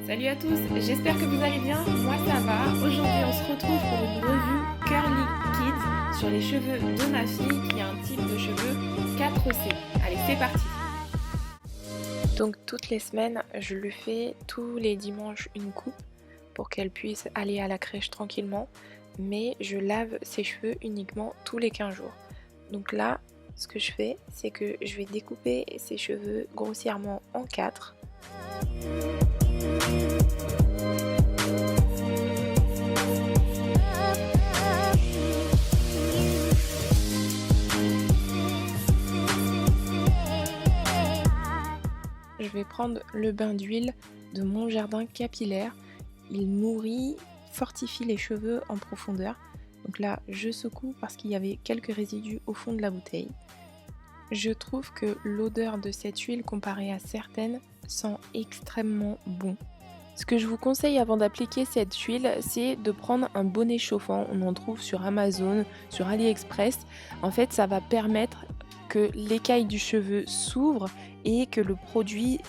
Salut à tous, j'espère que vous allez bien, moi ça va. Aujourd'hui on se retrouve pour une revue Curly Kids sur les cheveux de ma fille qui a un type de cheveux 4C. Allez, c'est parti. Donc toutes les semaines, je lui fais tous les dimanches une coupe pour qu'elle puisse aller à la crèche tranquillement, mais je lave ses cheveux uniquement tous les 15 jours. Donc là, ce que je fais, c'est que je vais découper ses cheveux grossièrement en 4. Je vais prendre le bain d'huile de Mon Jardin Capillaire. Il nourrit, fortifie les cheveux en profondeur. Donc là, je secoue parce qu'il y avait quelques résidus au fond de la bouteille. Je trouve que l'odeur de cette huile comparée à certaines sent extrêmement bon. Ce que je vous conseille avant d'appliquer cette huile, c'est de prendre un bonnet chauffant. On en trouve sur Amazon, sur AliExpress. En fait, ça va permettre que l'écaille du cheveu s'ouvre et que le produit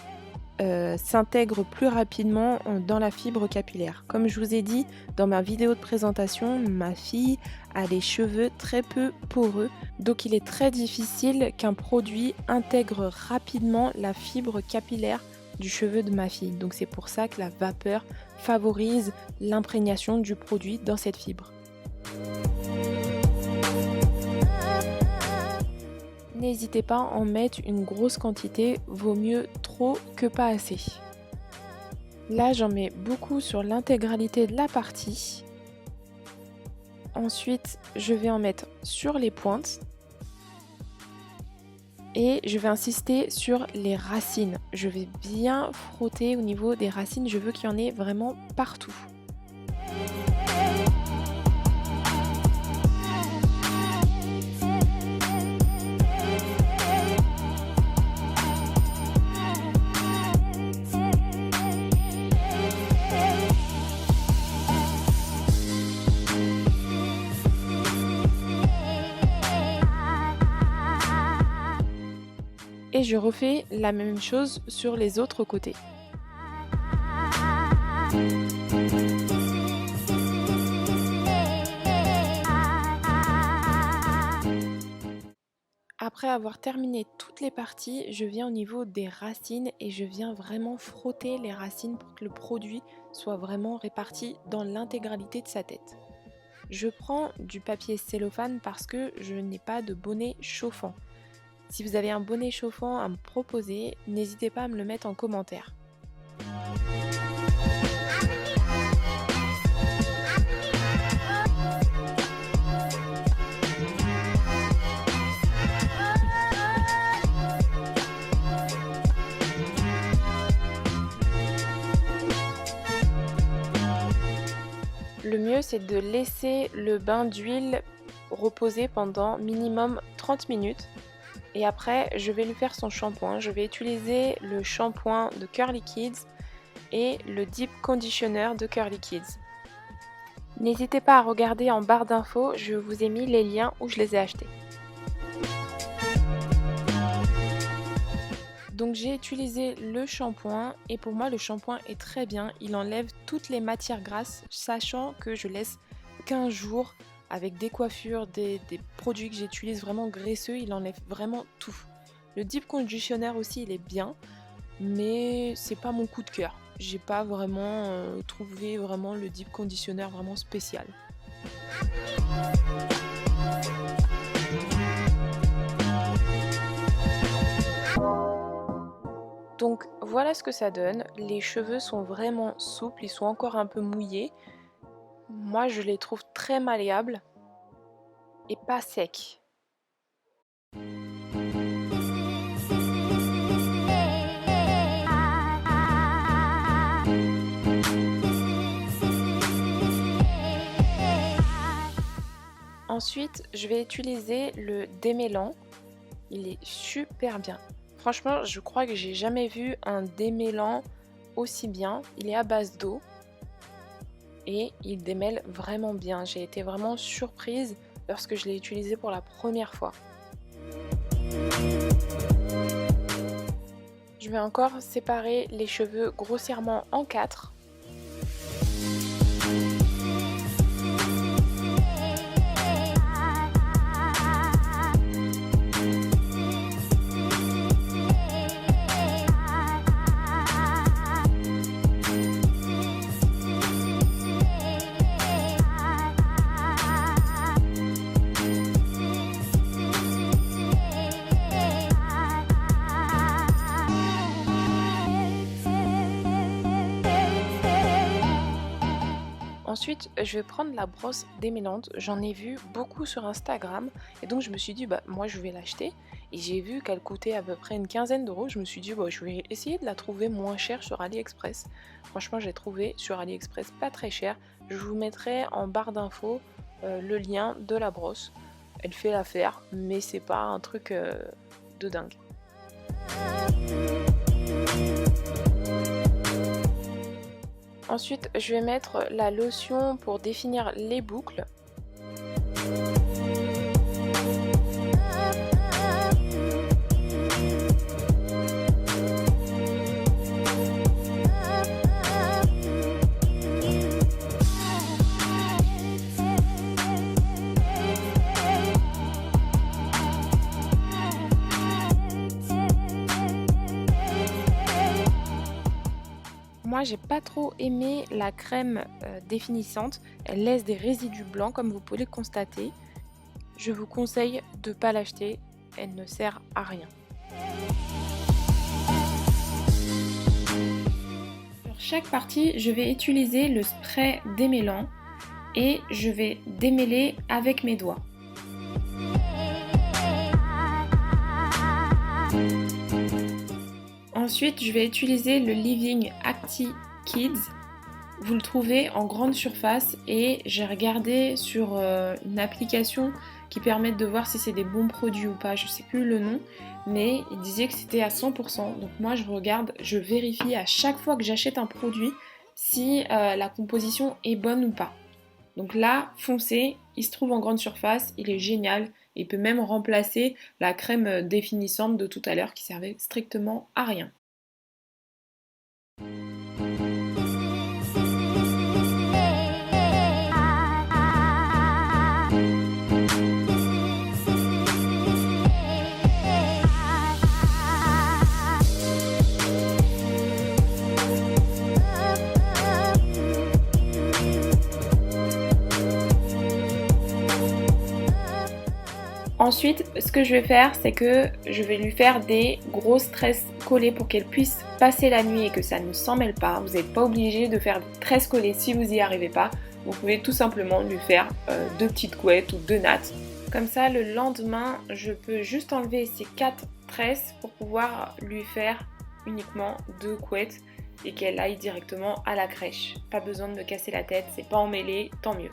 s'intègre plus rapidement dans la fibre capillaire. Comme je vous ai dit dans ma vidéo de présentation, ma fille a les cheveux très peu poreux, donc il est très difficile qu'un produit intègre rapidement la fibre capillaire du cheveu de ma fille. Donc c'est pour ça que la vapeur favorise l'imprégnation du produit dans cette fibre. N'hésitez pas à en mettre une grosse quantité, vaut mieux trop que pas assez. Là j'en mets beaucoup sur l'intégralité de la partie. Ensuite je vais en mettre sur les pointes. Et je vais insister sur les racines. Je vais bien frotter au niveau des racines, je veux qu'il y en ait vraiment partout. Et je refais la même chose sur les autres côtés. Après avoir terminé toutes les parties, je viens au niveau des racines et je viens vraiment frotter les racines pour que le produit soit vraiment réparti dans l'intégralité de sa tête. Je prends du papier cellophane parce que je n'ai pas de bonnet chauffant. Si vous avez un bonnet chauffant à me proposer, n'hésitez pas à me le mettre en commentaire. Le mieux, c'est de laisser le bain d'huile reposer pendant minimum 30 minutes. Et après, je vais lui faire son shampoing. Je vais utiliser le shampoing de Curly Kids et le Deep Conditioner de Curly Kids. N'hésitez pas à regarder en barre d'infos, je vous ai mis les liens où je les ai achetés. Donc j'ai utilisé le shampoing et pour moi le shampoing est très bien. Il enlève toutes les matières grasses, sachant que je laisse 15 jours avec des coiffures, des produits que j'utilise vraiment graisseux, il enlève vraiment tout. Le Deep Conditioner aussi il est bien, mais c'est pas mon coup de cœur. J'ai pas vraiment trouvé vraiment le Deep Conditioner vraiment spécial. Donc voilà ce que ça donne. Les cheveux sont vraiment souples, ils sont encore un peu mouillés. Moi je les trouve très malléables et pas secs. Ensuite je vais utiliser le démêlant. Il est super bien. Franchement je crois que j'ai jamais vu un démêlant aussi bien. Il est à base d'eau. Et il démêle vraiment bien. J'ai été vraiment surprise lorsque je l'ai utilisé pour la première fois. Je je vais encore séparer les cheveux grossièrement en 4. Ensuite, je vais prendre la brosse démêlante. J'en ai vu beaucoup sur Instagram et donc je me suis dit bah moi je vais l'acheter et j'ai vu qu'elle coûtait à peu près une quinzaine d'euros. Je me suis dit bah, je vais essayer de la trouver moins chère sur AliExpress. Franchement, j'ai trouvé sur AliExpress pas très cher. Je vous mettrai en barre d'infos le lien de la brosse. Elle fait l'affaire, mais c'est pas un truc de dingue. Ensuite, je vais mettre la lotion pour définir les boucles. Moi, j'ai pas trop aimé la crème définissante. Elle laisse des résidus blancs comme vous pouvez le constater. Je vous conseille de ne pas l'acheter. Elle ne sert à rien. Sur chaque partie, je vais utiliser le spray démêlant et je vais démêler avec mes doigts. Ensuite, je vais utiliser le Living Acti Kids. Vous le trouvez en grande surface et j'ai regardé sur une application qui permet de voir si c'est des bons produits ou pas. Je ne sais plus le nom, mais il disait que c'était à 100%. Donc moi, je regarde, je vérifie à chaque fois que j'achète un produit si la composition est bonne ou pas. Donc là, foncez, il se trouve en grande surface, il est génial. Il peut même remplacer la crème définissante de tout à l'heure qui servait strictement à rien. Ensuite, ce que je vais faire, c'est que je vais lui faire des grosses tresses collées pour qu'elle puisse passer la nuit et que ça ne s'en mêle pas. Vous n'êtes pas obligé de faire des tresses collées si vous n'y arrivez pas. Vous pouvez tout simplement lui faire 2 petites couettes ou 2 nattes. Comme ça, le lendemain, je peux juste enlever ces 4 tresses pour pouvoir lui faire uniquement 2 couettes et qu'elle aille directement à la crèche. Pas besoin de me casser la tête, c'est pas emmêlé, tant mieux.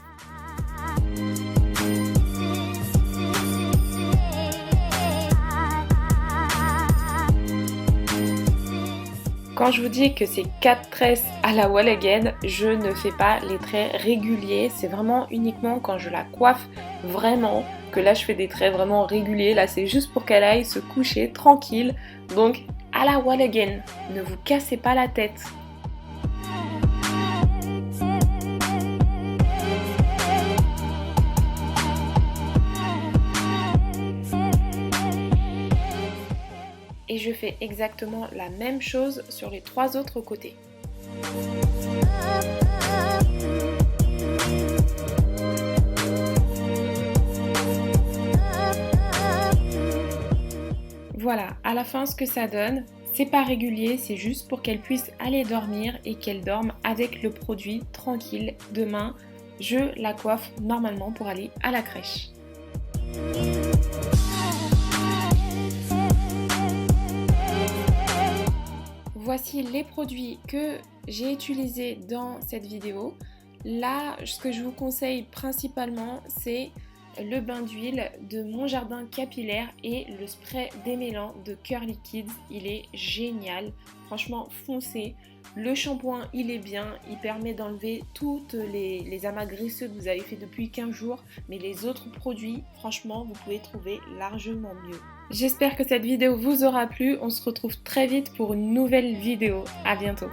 Quand je vous dis que c'est 4 tresses à la wall again, je ne fais pas les traits réguliers. C'est vraiment uniquement quand je la coiffe vraiment que là je fais des traits vraiment réguliers. Là c'est juste pour qu'elle aille se coucher tranquille. Donc à la wall again, ne vous cassez pas la tête. Et je fais exactement la même chose sur les 3 autres côtés. Voilà, à la fin ce que ça donne, c'est pas régulier, c'est juste pour qu'elle puisse aller dormir et qu'elle dorme avec le produit tranquille. Demain, je la coiffe normalement pour aller à la crèche. Voici les produits que j'ai utilisés dans cette vidéo. Là, ce que je vous conseille principalement, c'est le bain d'huile de Mon Jardin Capillaire et le spray démêlant de Curly Kids. Il est génial, franchement foncez. Le shampoing il est bien, il permet d'enlever toutes les amas graisseux que vous avez fait depuis 15 jours, mais les autres produits, franchement, vous pouvez trouver largement mieux. J'espère que cette vidéo vous aura plu, on se retrouve très vite pour une nouvelle vidéo. À bientôt.